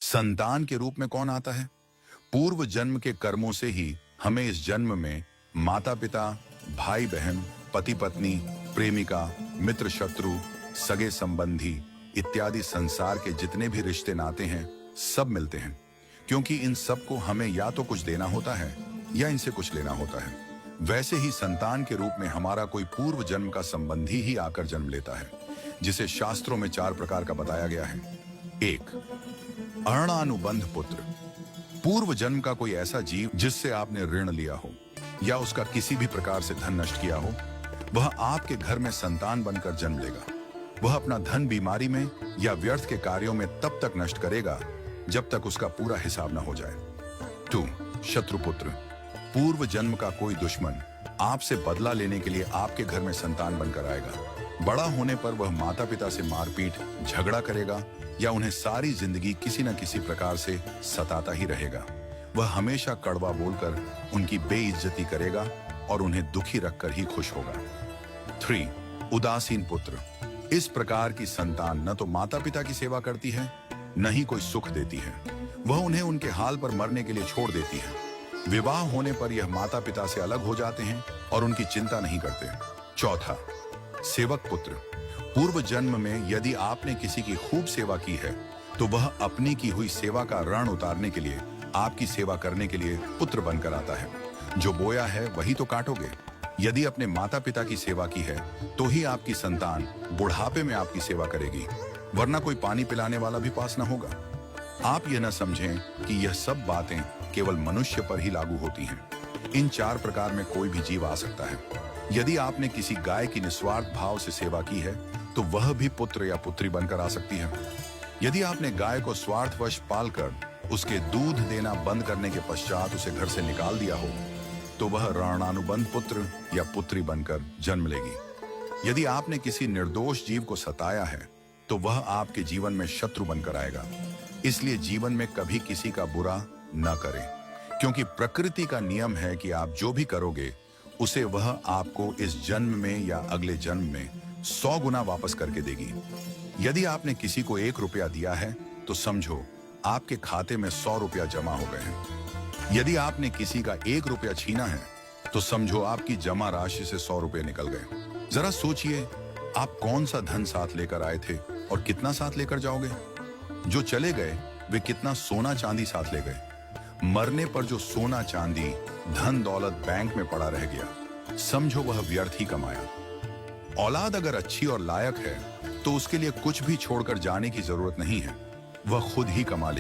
संतान के रूप में कौन आता है? पूर्व जन्म के कर्मों से ही हमें इस जन्म में माता पिता, भाई बहन, पति पत्नी, प्रेमिका, मित्र शत्रु, सगे संबंधी इत्यादि संसार के जितने भी रिश्ते नाते हैं सब मिलते हैं, क्योंकि इन सबको हमें या तो कुछ देना होता है या इनसे कुछ लेना होता है। वैसे ही संतान के रूप में हमारा कोई पूर्व जन्म का संबंधी ही आकर जन्म लेता है, जिसे शास्त्रों में 4 प्रकार का बताया गया है। 1. अरणानुबंध पुत्र। पूर्व जन्म का कोई ऐसा जीव जिससे आपने ऋण लिया हो या उसका किसी भी प्रकार से धन नष्ट किया हो, वह आपके घर में संतान बनकर जन्म लेगा। वह अपना धन बीमारी में या व्यर्थ के कार्यों में तब तक नष्ट करेगा जब तक उसका पूरा हिसाब न हो जाए। 2. शत्रुपुत्र। पूर्व जन्म का कोई दुश्मन आपसे बदला लेने के लिए आपके घर में संतान बनकर आएगा। बड़ा होने पर वह माता पिता से मारपीट, झगड़ा करेगा या उन्हें सारी जिंदगी किसी न किसी प्रकार से सताता ही रहेगा। वह हमेशा कड़वा बोलकर उनकी बेइज्जती करेगा और उन्हें दुखी रखकर ही खुश होगा। 3. उदासीन पुत्र। इस प्रकार की संतान न तो माता पिता की सेवा करती है, न ही कोई सुख देती है। वह उन्हें उनके हाल पर मरने के लिए छोड़ देती है। विवाह होने पर यह माता पिता से अलग हो जाते हैं और उनकी चिंता नहीं करते। 4. सेवक पुत्र। पूर्व जन्म में यदि आपने किसी की खूब सेवा की है तो वह अपनी की हुई सेवा का ऋण उतारने के लिए आपकी सेवा करने के लिए पुत्र बनकर आता है। जो बोया है वही तो काटोगे। यदि अपने माता पिता की सेवा की है तो ही आपकी संतान बुढ़ापे में आपकी सेवा करेगी, वरना कोई पानी पिलाने वाला भी पास न होगा। आप यह न समझें कि यह सब बातें केवल मनुष्य पर ही लागू होती हैं। इन 4 प्रकार में कोई भी जीव आ सकता है। यदि आपने किसी गाय की निस्वार्थ भाव से सेवा की है तो वह भी पुत्र या पुत्री बनकर आ सकती है। यदि आपने गाय को स्वार्थवश पालकर उसके दूध देना बंद करने के पश्चात उसे घर से निकाल दिया हो तो वह ऋणानुबंध पुत्र या पुत्री बनकर जन्म लेगी। यदि आपने किसी निर्दोष जीव को सताया है तो वह आपके जीवन में शत्रु बनकर आएगा। इसलिए जीवन में कभी किसी का बुरा न करें, क्योंकि प्रकृति का नियम है कि आप जो भी करोगे उसे वह आपको इस जन्म में या अगले जन्म में 100 गुना वापस करके देगी। यदि आपने किसी को 1 रुपया दिया है तो समझो आपके खाते में 100 रुपया जमा हो गए हैं। यदि आपने किसी का 1 रुपया छीना है तो समझो आपकी जमा राशि से 100 रुपये निकल गए। जरा सोचिए, आप कौन सा धन साथ लेकर आए थे और कितना साथ लेकर जाओगे? जो चले गए वे कितना सोना चांदी साथ ले गए? मरने पर जो सोना चांदी धन दौलत बैंक में पड़ा रह गया, समझो वह व्यर्थ ही कमाया। औलाद अगर अच्छी और लायक है तो उसके लिए कुछ भी छोड़कर जाने की जरूरत नहीं है, वह खुद ही कमा लेगी।